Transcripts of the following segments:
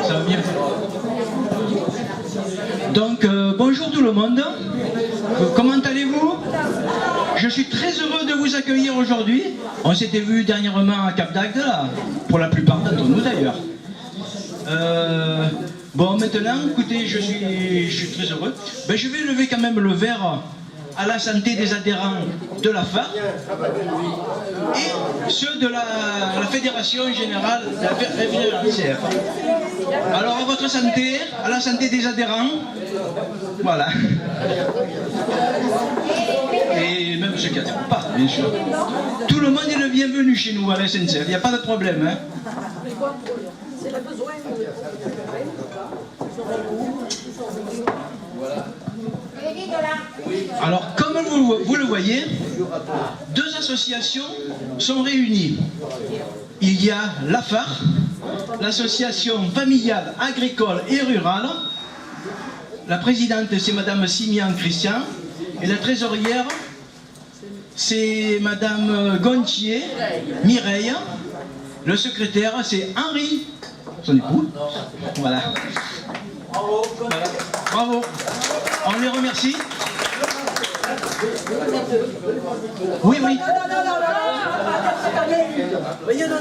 Ça va bien. Donc, bonjour tout le monde. Comment allez-vous? Je suis très heureux de vous accueillir aujourd'hui. On s'était vu dernièrement à Cap d'Agde, là, pour la plupart d'entre nous d'ailleurs. Bon, maintenant, écoutez, je suis très heureux. Ben, je vais lever quand même le verre à la santé des adhérents de la FAR et ceux de la Fédération Générale de la FCF. Alors, à votre santé, à la santé des adhérents, voilà. Et même ceux qui n'adhèrent pas, bien sûr. Tout le monde est le bienvenu chez nous à la SNCF, il n'y a pas de problème. Hein. Alors, comme vous le voyez, deux associations sont réunies. Il y a la FAR, l'association familiale, agricole et rurale. La présidente, c'est Madame Simian Christian. Et la trésorière, c'est Madame Gontier, Mireille. Le secrétaire, c'est Henri, son époux. Voilà. Bravo. Voilà. Bravo. On les remercie. Oui, oui. Voyez, non,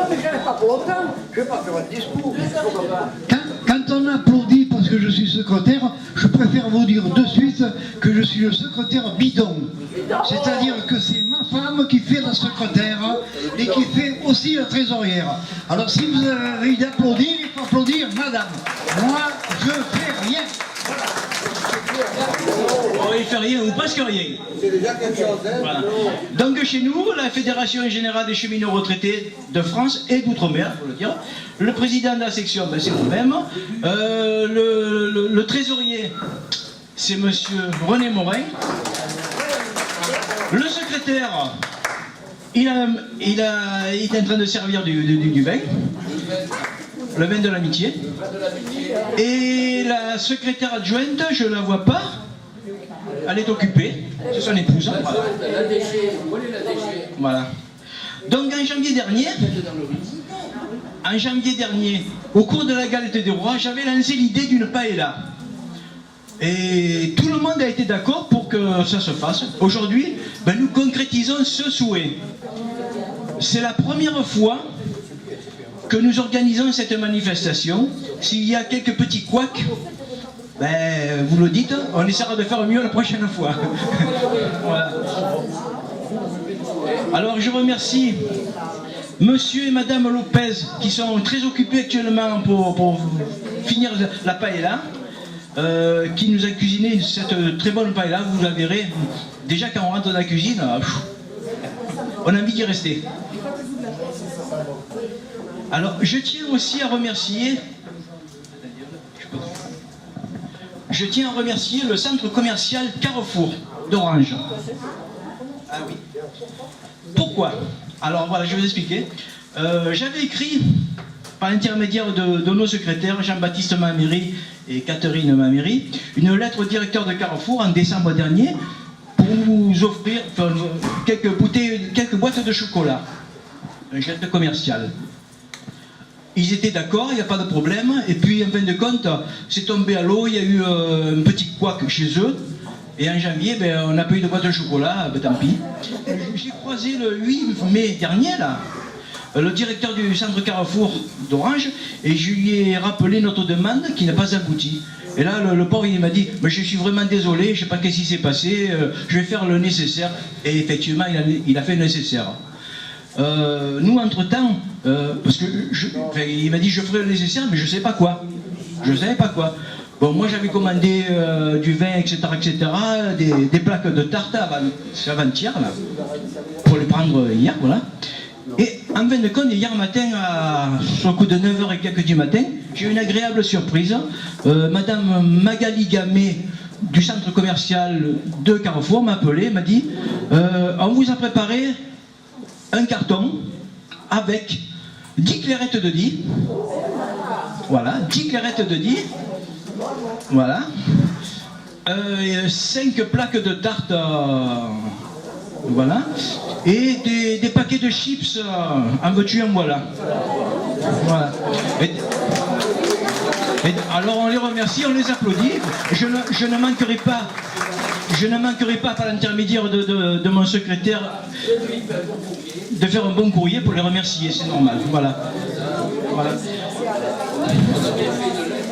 mais je n'ai pas pour longtemps. Je ne vais pas faire un discours. Quand on applaudit parce que je suis secrétaire, je préfère vous dire de suite que je suis le secrétaire bidon. C'est-à-dire que c'est ma femme qui fait la secrétaire et qui fait aussi la trésorière. Alors si vous avez envie d'applaudir, il faut applaudir madame. Moi, je fais rien. Oh, il fait rien ou presque rien. C'est déjà quelque chose. Hein, voilà. Donc chez nous, la Fédération Générale des Cheminots Retraités de France et d'Outre-mer, il faut le dire. Le président de la section, ben, c'est vous-même. Le trésorier, c'est monsieur René Morin. Le secrétaire, il est en train de servir du vin. Le vin de l'amitié. Et la secrétaire adjointe, je ne la vois pas. Elle est occupée. C'est son épouse. Voilà. Donc en janvier dernier, au cours de la galette des rois, j'avais lancé l'idée d'une paella. Et tout le monde a été d'accord pour que ça se fasse. Aujourd'hui, ben, nous concrétisons ce souhait. C'est la première fois que nous organisons cette manifestation. S'il y a quelques petits couacs, ben, vous le dites, on essaiera de faire mieux la prochaine fois. Voilà. Alors je remercie monsieur et madame Lopez qui sont très occupés actuellement pour finir la paella, qui nous a cuisiné cette très bonne paella. Vous la verrez, déjà quand on rentre dans la cuisine, on a envie d'y rester. Alors, je tiens aussi à remercier le centre commercial Carrefour d'Orange. Ah oui. Pourquoi? Alors voilà, je vais vous expliquer. J'avais écrit, par l'intermédiaire de nos secrétaires, Jean-Baptiste Maméry et Catherine Maméry, une lettre au directeur de Carrefour en décembre dernier pour nous offrir quelques boîtes de chocolat, un geste commercial. Ils étaient d'accord, il n'y a pas de problème, et puis en fin de compte, c'est tombé à l'eau, il y a eu un petit couac chez eux, et en janvier, ben, on n'a pas eu de boîte de chocolat, ben, tant pis. J'ai croisé le 8 mai dernier, là, le directeur du centre Carrefour d'Orange, et je lui ai rappelé notre demande qui n'a pas abouti. Et là, le pauvre, il m'a dit, mais je suis vraiment désolé, je ne sais pas qu'est-ce qui s'est passé, je vais faire le nécessaire. Et effectivement, il a fait le nécessaire. Nous, entre-temps, parce que il m'a dit je ferai le nécessaire, mais je ne sais pas quoi. Je ne savais pas quoi. Bon, moi j'avais commandé du vin, etc., des plaques de tarte avant-hier, là, pour les prendre hier, voilà. Et en fin de compte, hier matin, sur le coup de 9h et quelques du matin, j'ai eu une agréable surprise. Madame Magali Gamay, du centre commercial de Carrefour, m'a appelé, m'a dit on vous a préparé un carton avec 10 clairettes de Die. Voilà, 10 clairettes de Die. Voilà. 5 plaques de tarte. Voilà. et des paquets de chips en veux-tu en voilà. Voilà. Alors on les remercie, on les applaudit. Je ne manquerai pas par l'intermédiaire de mon secrétaire de faire un bon courrier pour les remercier, c'est normal. Voilà. Voilà.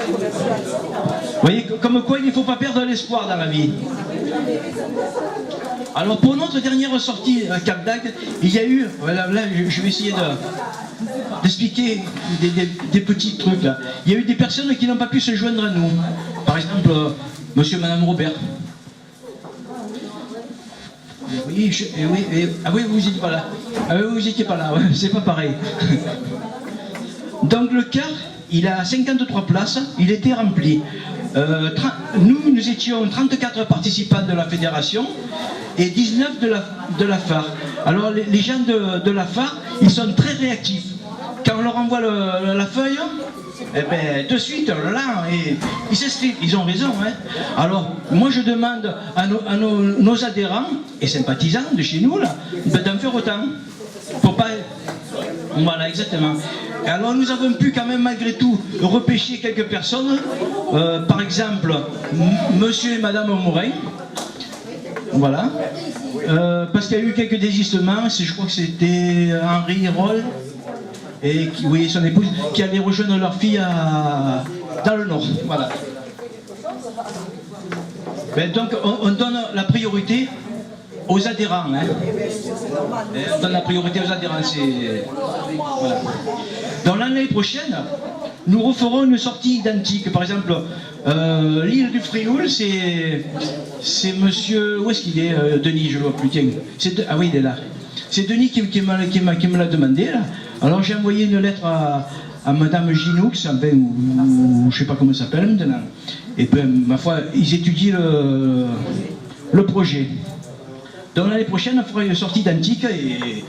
Vous voyez, comme quoi il ne faut pas perdre l'espoir dans la vie. Alors pour notre dernière sortie à Cap d'Agde, il y a eu, voilà, là je vais essayer d'expliquer des petits trucs là. Il y a eu des personnes qui n'ont pas pu se joindre à nous. Par exemple, monsieur et madame Robert. Oui, ah oui, vous n'étiez pas là. Ah oui, vous n'étiez pas là, ouais, c'est pas pareil. Donc le car, il a 53 places, il était rempli. Nous étions 34 participants de la fédération et 19 de la FAR. Alors les gens de la FAR, ils sont très réactifs. Quand on leur envoie la feuille, eh ben, de suite, là, ils s'inscrivent, ils ont raison. Hein. Alors, moi je demande à nos adhérents et sympathisants de chez nous, là, d'en faire autant. Pour pas... Voilà, exactement. Et alors nous avons pu quand même malgré tout repêcher quelques personnes, par exemple, monsieur et madame Morin, voilà, parce qu'il y a eu quelques désistements, je crois que c'était Henri Roll, et oui, son épouse, qui allait rejoindre leur fille dans le Nord, voilà. Ben, donc on donne la priorité aux adhérents, hein. On donne la priorité aux adhérents, voilà. Dans l'année prochaine, nous referons une sortie identique. Par exemple, l'île du Frioul, c'est monsieur... Où est-ce qu'il est, Denis, je ne le vois plus, tiens. Ah oui, il est là. C'est Denis qui me l'a demandé, là. Alors j'ai envoyé une lettre à madame Ginoux, enfin, ou je ne sais pas comment ça s'appelle maintenant. Et puis, ma foi, ils étudient le projet. Donc l'année prochaine, on fera une sortie identique et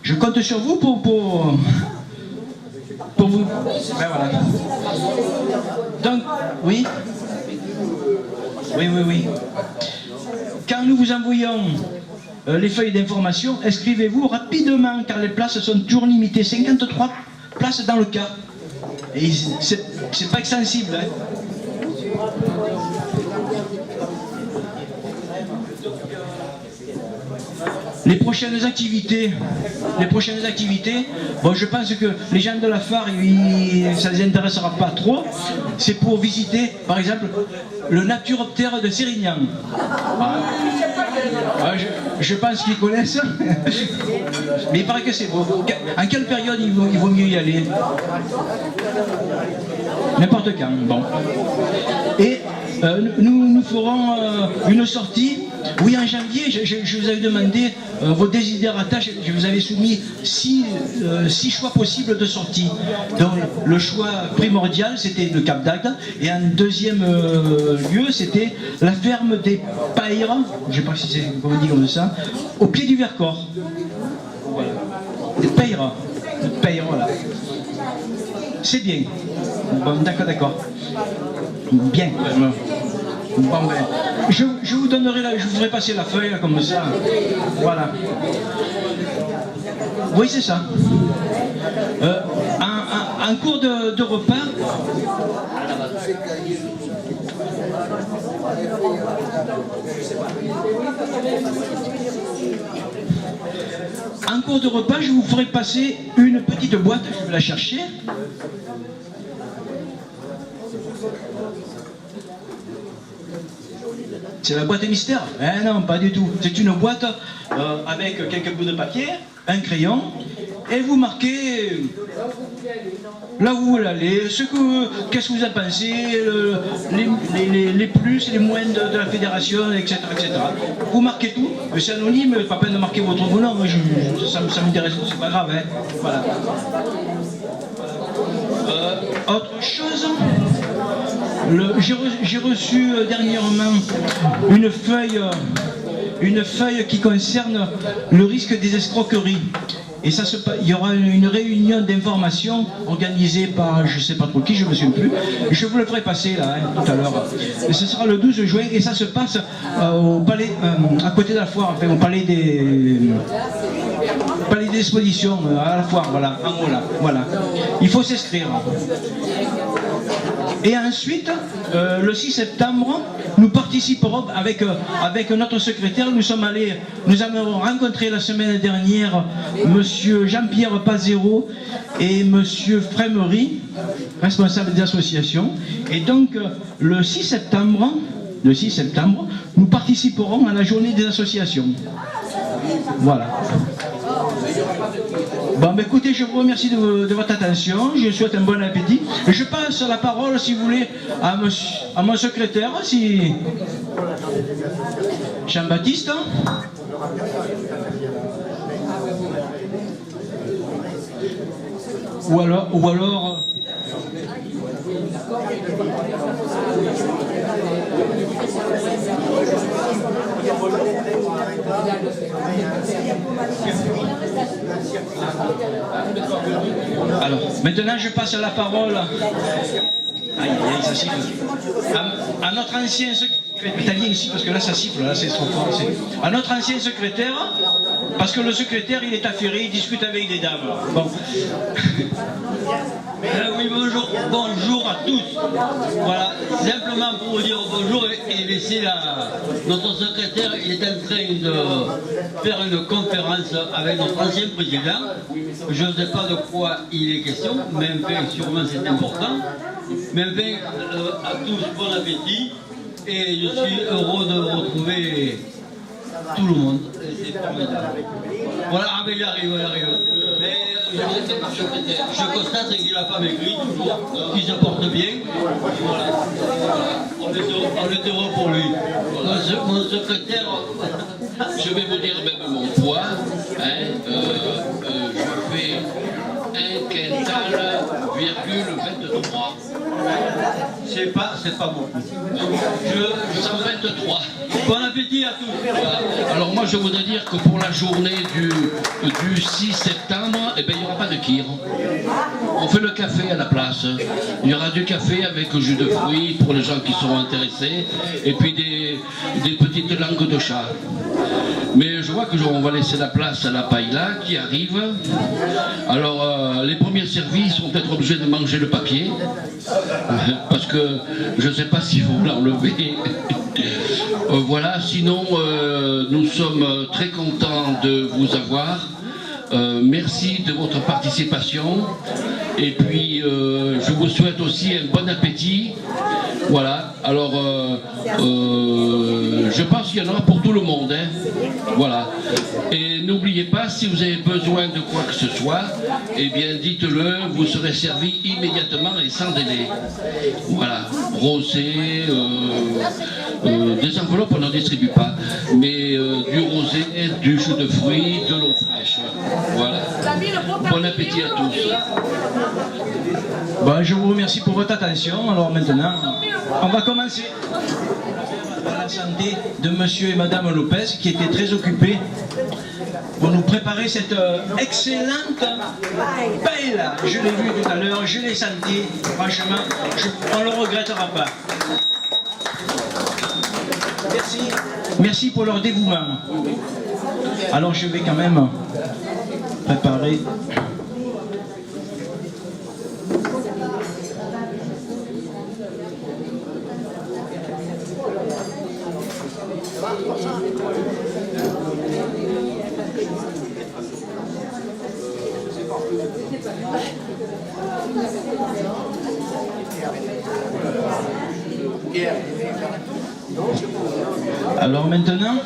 je compte sur vous pour vous. Ben voilà. Donc, oui. Oui. Quand nous vous envoyons les feuilles d'information, inscrivez-vous rapidement car les places sont toujours limitées. 53 places dans le cas. Et c'est pas extensible. Hein. Les prochaines activités, bon, je pense que les gens de la FAR, ça ne les intéressera pas trop. C'est pour visiter, par exemple, le Naturoptère de Sérignan. Je pense qu'ils connaissent, mais il paraît que c'est beau. En quelle période il vaut mieux y aller? N'importe quand, bon. Et nous ferons une sortie. Oui, en janvier, je vous avais demandé vos désidérata, je vous avais soumis 6 choix possibles de sortie. Donc le choix primordial, c'était le Cap d'Agde, et en deuxième lieu, c'était la ferme des Païres, je ne sais pas si c'est comment on dit comme ça, au pied du Vercors. Voilà. Des Païres, voilà. C'est bien. Bon, d'accord. Bien. Bon, ben, je vous donnerai je vous ferai passer la feuille là, comme ça. Voilà. Oui, c'est ça. En cours de repas. En cours de repas, je vous ferai passer une petite boîte, je vais la chercher. C'est la boîte mystère? Eh non, pas du tout. C'est une boîte avec quelques bouts de papier, un crayon, et vous marquez là où vous voulez aller, qu'est-ce que vous en pensez, les plus, les moins de la fédération, etc., etc. Vous marquez tout, c'est anonyme, pas peine de marquer votre nom, ça m'intéresse, c'est pas grave, hein. Voilà. Autre chose, j'ai reçu dernièrement une feuille qui concerne le risque des escroqueries. Et il y aura une réunion d'information organisée par je ne sais pas trop qui, je ne me souviens plus. Je vous le ferai passer là, tout à l'heure. Et ce sera le 12 juin et ça se passe au palais, à côté de la foire, enfin au palais d'exposition, à la foire, voilà, en haut là. Voilà. Il faut s'inscrire. Et ensuite, le 6 septembre, nous participerons avec notre secrétaire. Nous avons rencontré la semaine dernière monsieur Jean-Pierre Pazero et monsieur Frémery, responsable des associations. Et donc, le 6 septembre, nous participerons à la journée des associations. Voilà. Bon, ben écoutez, je vous remercie de votre attention, je vous souhaite un bon appétit. Et je passe la parole, si vous voulez, à mon secrétaire, si... Jean-Baptiste. Ou alors... Alors, maintenant je passe la parole à notre ancien secrétaire. T'as bien ici parce que là ça siffle, là c'est trop fort. À notre ancien secrétaire, parce que le secrétaire il est affairé, il discute avec des dames. Bon. Oui, bonjour à tous. Voilà, simplement pour vous dire bonjour et laisser notre secrétaire, il est en train de faire une conférence avec notre ancien président. Je ne sais pas de quoi il est question, mais enfin, sûrement c'est important. Mais enfin, à tous, bon appétit. Et je suis heureux de retrouver tout le monde. C'est formidable. Voilà, ah ben j'arrive. Mais je constate qu'il n'a pas maigri toujours, qu'il se porte bien. Voilà. On est heureux pour lui. Mon secrétaire, Je vais vous dire même mon poids. Je fais 1 quintal,23. c'est pas beaucoup. 123. Bon appétit à tous. Alors moi je voudrais dire que pour la journée du 6 septembre, eh ben, il n'y aura pas de kir. On fait le café à la place. Il y aura du café avec jus de fruits pour les gens qui seront intéressés. Et puis des petites langues de chat. Mais je vois que on va laisser la place à la paella qui arrive. Alors les premiers services vont être obligés de manger le papier. Parce que je ne sais pas s'ils vont l'enlever. Voilà, sinon nous sommes très contents de vous avoir. Merci de votre participation. Et puis je vous souhaite aussi un bon appétit. Voilà, alors je pense qu'il y en aura pour tout le monde. Hein. Voilà. Et n'oubliez pas, si vous avez besoin de quoi que ce soit, eh bien dites-le, vous serez servi immédiatement et sans délai. Voilà, rosé, des enveloppes on n'en distribue pas, mais du rosé, du jus de fruits, de l'eau fraîche. Voilà. Bon appétit à tous. Bon, je vous remercie pour votre attention. Alors maintenant, on va commencer par la santé de monsieur et madame Lopez qui étaient très occupés pour nous préparer cette excellente paella. Je l'ai vu tout à l'heure, je l'ai senti. Franchement, on ne le regrettera pas. Merci. Merci pour leur dévouement. Alors je vais quand même préparer. Alors maintenant,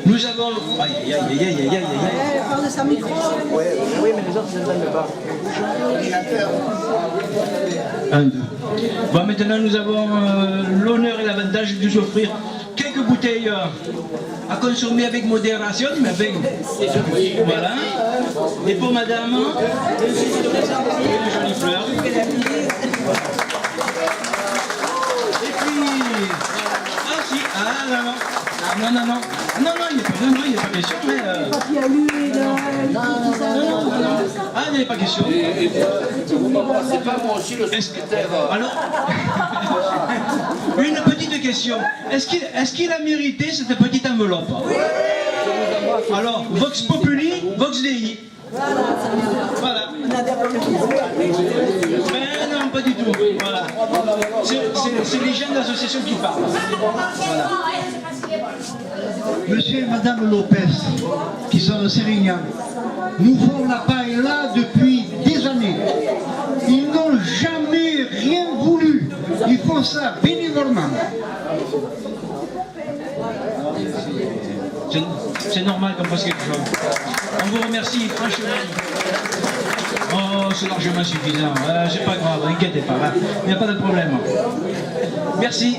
nous avons... Aïe, aïe, aïe, aïe, aïe, aïe, aïe. Parle de sa micro. Oui, mais les autres, c'est le bas. Un, deux. Bon, maintenant, nous avons l'honneur et l'avantage de vous offrir quelques bouteilles à consommer avec modération, mais avec... Voilà. Et pour madame, une jolie fleur. Et puis... Ah si, ah non, non. Non, non, non. Non, non, il n'est pas question, mais... Ah, il n'est pas question. C'est pas moi aussi le secrétaire. Alors, une petite question. Est-ce qu'il a mérité cette petite enveloppe? Alors, Vox Populi, Vox Dei. Voilà. Mais non, pas du tout. Voilà. C'est les gens d'association qui parlent. Voilà. Monsieur et Madame Lopez, qui sont de Sérignan, nous font la paella depuis des années. Ils n'ont jamais rien voulu. Ils font ça bénévolement. C'est normal qu'on fasse quelque chose. On vous remercie, franchement. Oh, c'est largement suffisant. C'est pas grave, inquiétez pas. Il n'y a pas de problème. Merci.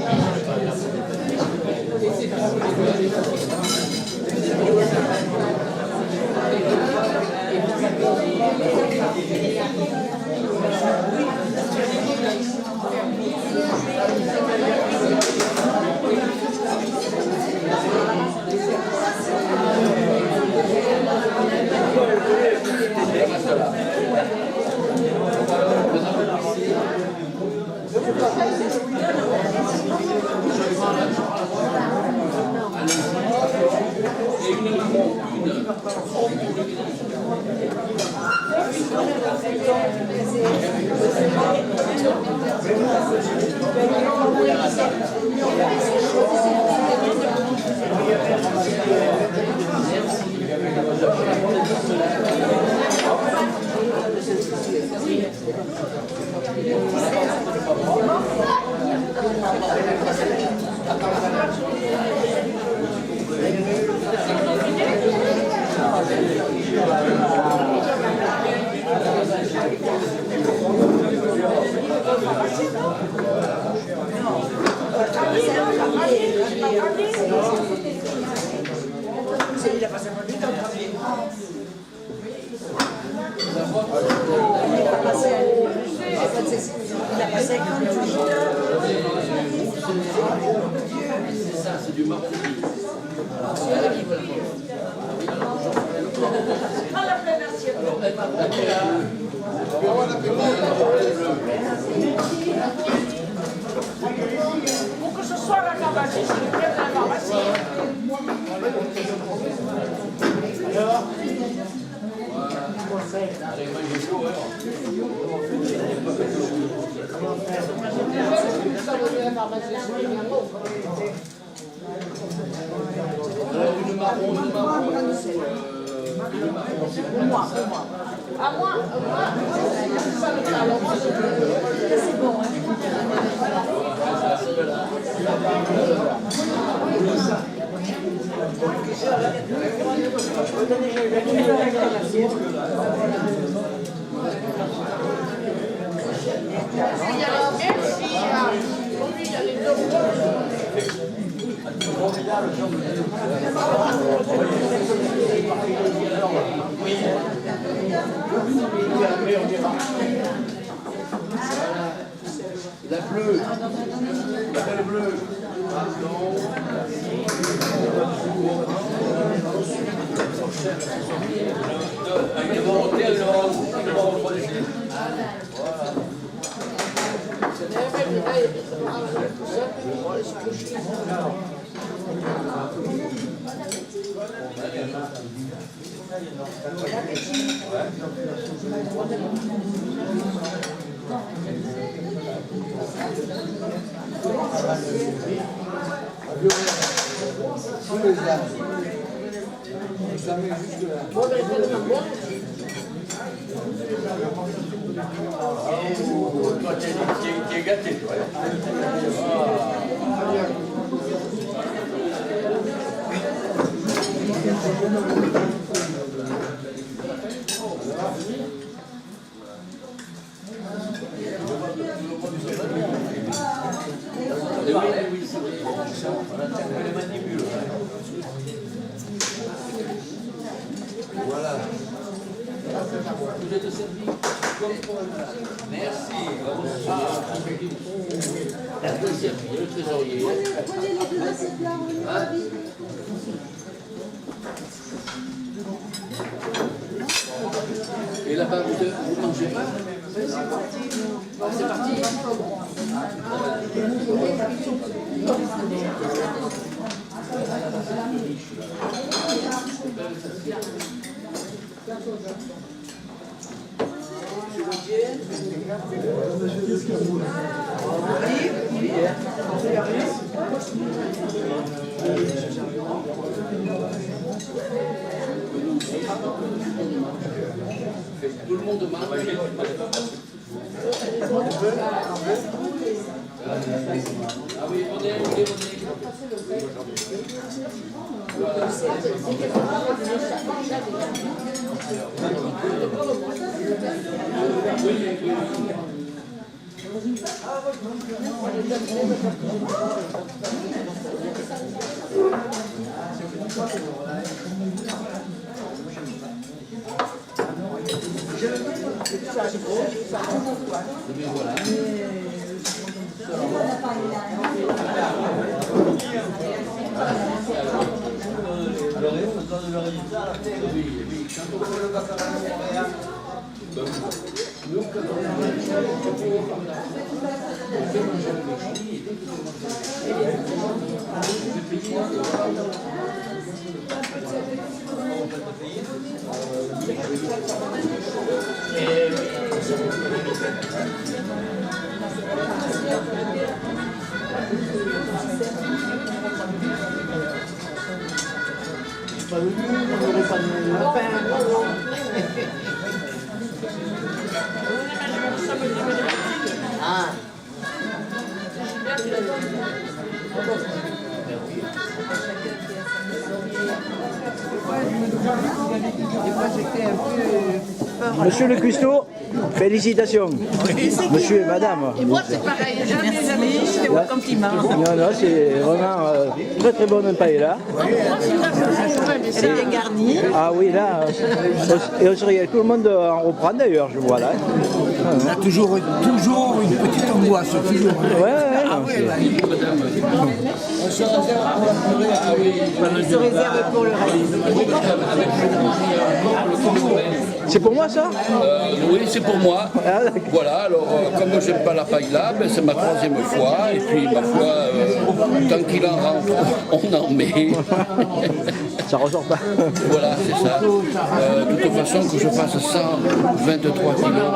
Pour que ce soit la pharmacie, c'est le bien de la pharmacie. Pour moi. À moi, c'est bon. La bleue. La bleue. Toi, tu es gâté, toi. Voilà. Vous êtes servi comme pour un plat. Merci. Le trésorier. Et là-bas, vous ne mangez pas? C'est parti. Tout le monde mange. Ah oui, venez. Monsieur le cuistot, félicitations. Monsieur et madame. Et moi, c'est pareil. Jamais, c'est vos compliments. Non, c'est vraiment très très bonne paella. C'est bien garni. Ah oui, là, et on serait, tout le monde en reprend d'ailleurs, je vois là. On a toujours une petite angoisse, toujours. Ouais, Ah non, oui, c'est- On se réserve pour le reste. C'est pour moi ça? Oui, c'est pour moi. Ah, d'accord. Voilà, alors comme j'aime pas la paella, ben, c'est ma troisième fois. Et puis ma foi, tant qu'il en rentre, on en met. Ça ressort pas. Voilà, c'est ça. De toute façon, que je fasse 123 kilos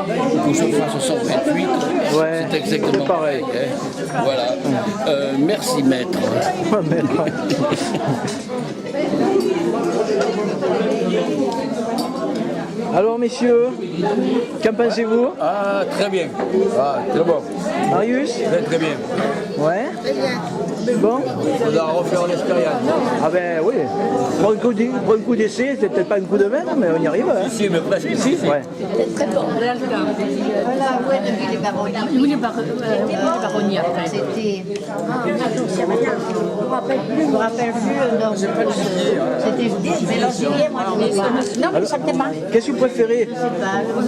ou que je fasse 128, Ouais, c'est exactement c'est pareil. hein. Voilà. Merci, maître. Mais non. Alors messieurs, qu'en pensez-vous? Ah, très bien. Ah, très bon. Marius? Très, très bien. Ouais? Bon? Il faudra refaire l'expérience. Ah ben oui. Pour un coup d'essai, c'est peut-être pas un coup de maître, mais on y arrive. Hein? Ici, mais presque ici. Ouais. Très bon. Voilà, ouais, depuis les baronnies. Oui, les baronnies après. C'était. Je me rappelle plus le nom. C'était mais le juillet, moi je ne pas. Non, mais ça ne pas. Qu'est-ce que vous préférez?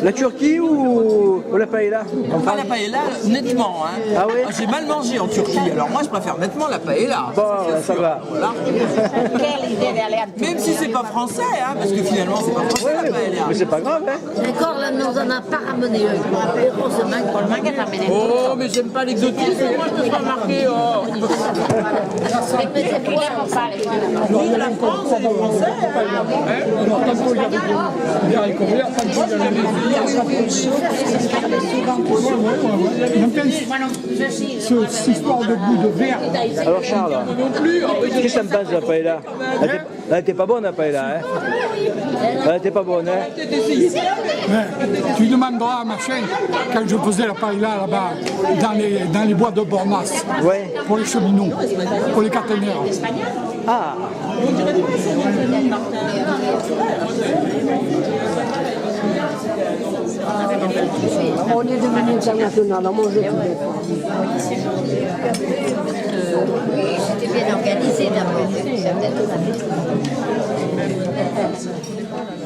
La Turquie ou la paella? Pas la paella, nettement. Hein. Ah oui? J'ai mal mangé en Turquie, alors moi je préfère nettement la paella. Bon, ça va. Voilà. Quelle idée d'aller à Même si c'est pas français, hein, parce que finalement c'est pas français la paella. Mais c'est pas grave, hein? D'accord, là, nous en a pas ramené un. Je me rappelle, heureusement qu'on le manque à ramener. Oh, mais j'aime pas l'exotisme, moi je me suis remarqué. Oh. Mais c'est pour ça qu'on parle. Oui, la France, c'est français. Cette histoire de goût de verre. Alors Charles, qu'est-ce que t'en penses de la paella? Elle était pas bonne la paella, hein? Elle était pas bonne, hein? Tu demanderas à ma chaîne quand je faisais la paella là-bas dans les bois de Bornas Ouais. pour les cheminots, pour les caténaires. Ah! On est devenu international, on mangeait tout. Oui, c'était bien organisé d'abord.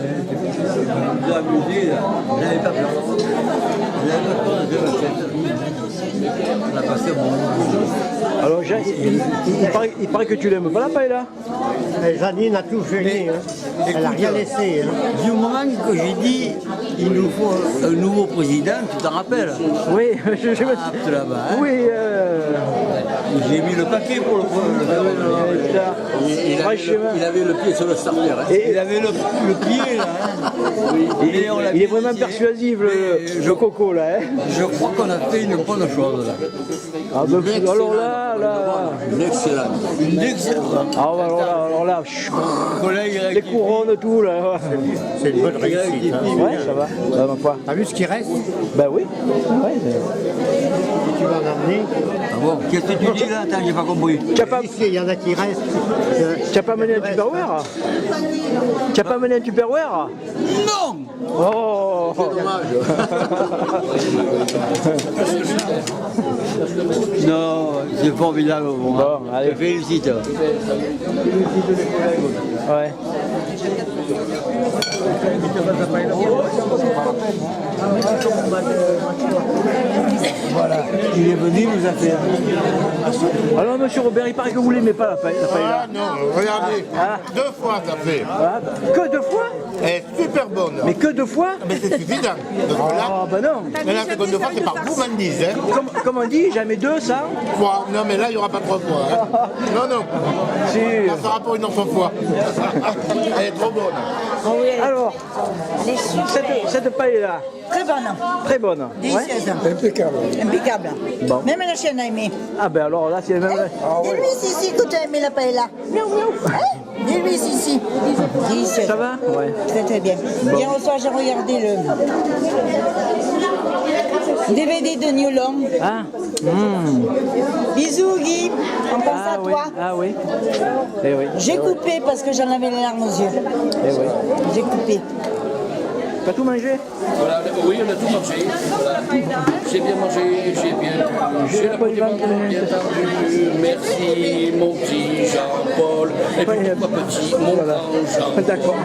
Vous amusez là, vous n'avez pas peur. Vous n'avez pas peur de la tête. On a passé un bon moment. Alors Jean, Ouais, il paraît que tu l'aimes pas la paella. Janine a tout gêné, hein. Elle n'a rien laissé. Hein. Du moment que j'ai dit il nous faut un nouveau président, tu t'en rappelles? Oui, je me Ah, là-bas, hein. Oui, J'ai mis le paquet pour le il avait le pied sur le starter. Hein. Et il avait le pied là. Hein. Oui. Il est vraiment persuasif le coco là. Hein. Je crois qu'on a fait une bonne chose là. Ah, ben, alors là. Une excellente. Une excellente. Ah, alors là, les couronnes, tout là. C'est une bonne réussite. Hein. Ouais, ça va. Bah, ma foi. T'as vu ce qui reste? Ben oui. Ouais, tu vas en amener. Ah bon, qu'est-ce que tu dis là? Attends, j'ai pas compris. Ici, il y en a qui restent. Tu n'as pas mené un Tupperware? Tu n'as pas mené un Tupperware? Non! Oh! C'est dommage. Non, c'est formidable. Bon, allez, félicite. Ouais. Voilà, il est venu, il nous a fait. Alors, monsieur Robert, il paraît que vous l'aimez pas la paella. Ah non, regardez, 2 fois ça fait. Ah, que 2 fois? Elle est super bonne. Mais que 2 fois? Mais c'est suffisant. Ah, bah non. Mais la seconde fois, c'est par gourmandise. Hein. Comme on dit, jamais 2, ça? 3. Non, mais là, il n'y aura pas 3 fois. Hein. Non, non. Si. Ça sera pour une autre fois. Elle est trop bonne. Alors, cette paella, Très bonne. très bonne. Délicieuse. Impeccable. Impeccable. Bon. Même la chienne a aimé. Ah ben alors là, c'est le même. Dis-lui Sissi que tu as aimé la paella. Miaou, miaou. Hein? Dis-lui Sissi. Délicieuse. Ça va? Ouais. Très très bien. Hier au soir, j'ai regardé le DVD de New Long. Ah. Bisous Guy, on pense à Oui. toi. Ah oui. Eh oui. J'ai coupé parce que j'en avais les larmes aux yeux. Eh oui. J'ai coupé. T'as tout mangé? Voilà, oui, on a tout mangé. Voilà. J'ai bien mangé, j'ai la bien entendu. Merci, mon petit Jean-Paul. Et puis pourquoi petit, mon grand Jean. D'accord.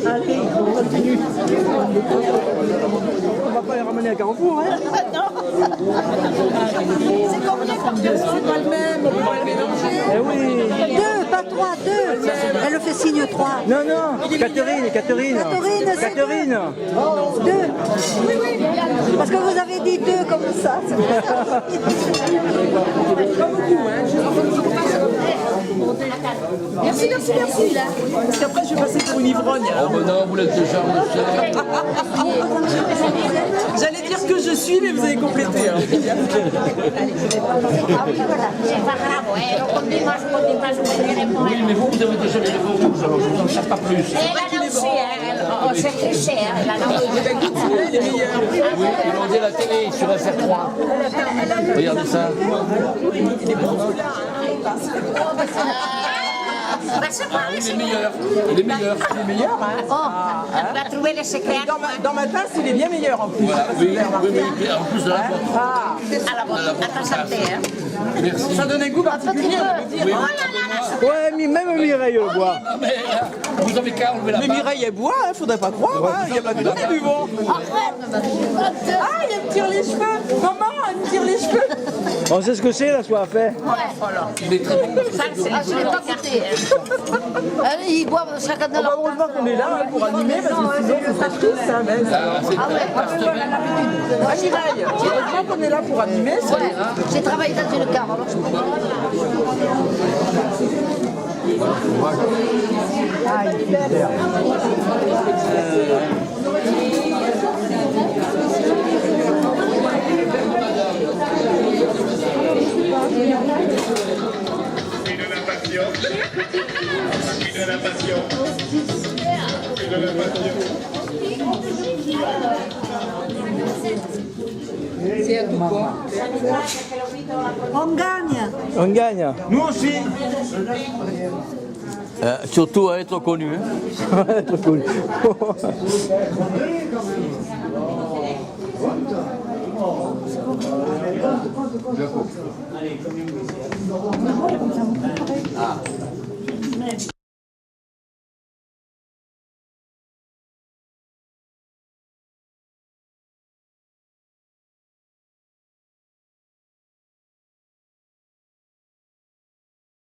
Allez, on continue. On va pas les ramener à Carrefour, hein? Non. C'est combien comme deux? C'est pas le même, on peut pas le mélanger. Eh oui. 2, pas 3, 2. Elle le fait signe 3. Non, non, Catherine. Catherine, c'est Catherine. 2. Oui, oui. Parce que vous avez dit 2 comme ça. Pas beaucoup, hein. Merci, merci, merci. Parce qu'après, je vais passer pour une ivrogne. Oh, ben non, vous l'êtes déjà, monsieur. J'allais dire que je suis, mais vous avez complété. Hein. Oui, mais vous avez déjà les lèvres rouges, alors je vous en cherche pas plus. C'est très cher. Il est meilleur. Oui, ils l'ont dit à la télé sur FR3. Regardez ça. Il est meilleur. Il est meilleur. Il est meilleur, hein. On va trouver les secrets. Dans ma tasse, il est bien meilleur en plus. Voilà, oui, en plus de la vôtre. Ah, À ta santé. Merci. ça donne un goût particulier. Oui, Ouais, même Mireille le boit. ah, mais vous avez qu'à enlever la Mais barre. Mireille, elle boit, hein, faudrait pas croire. Hein. Il y a pas que nous qui buvons. Ah, elle me tire les cheveux. Maman, elle me tire les cheveux. On sait ce que c'est la soif, hein? Il est très bon. Ça, je l'ai pas goûté. Allez, ils boivent chacun de Bah, leur heureusement qu'on est là hein, pour animer, parce que sinon, on serait tous. Hein, mais... Ah, c'est Ah, Mireille, heureusement qu'on est là pour animer. Ça... Ouais, j'ai travaillé dans une cave, alors je peux pas. Ah, il est super. C'est à tout quoi. On gagne. On gagne. Nous aussi. Surtout à être connu. Hein. Ouais, trop cool. Ah.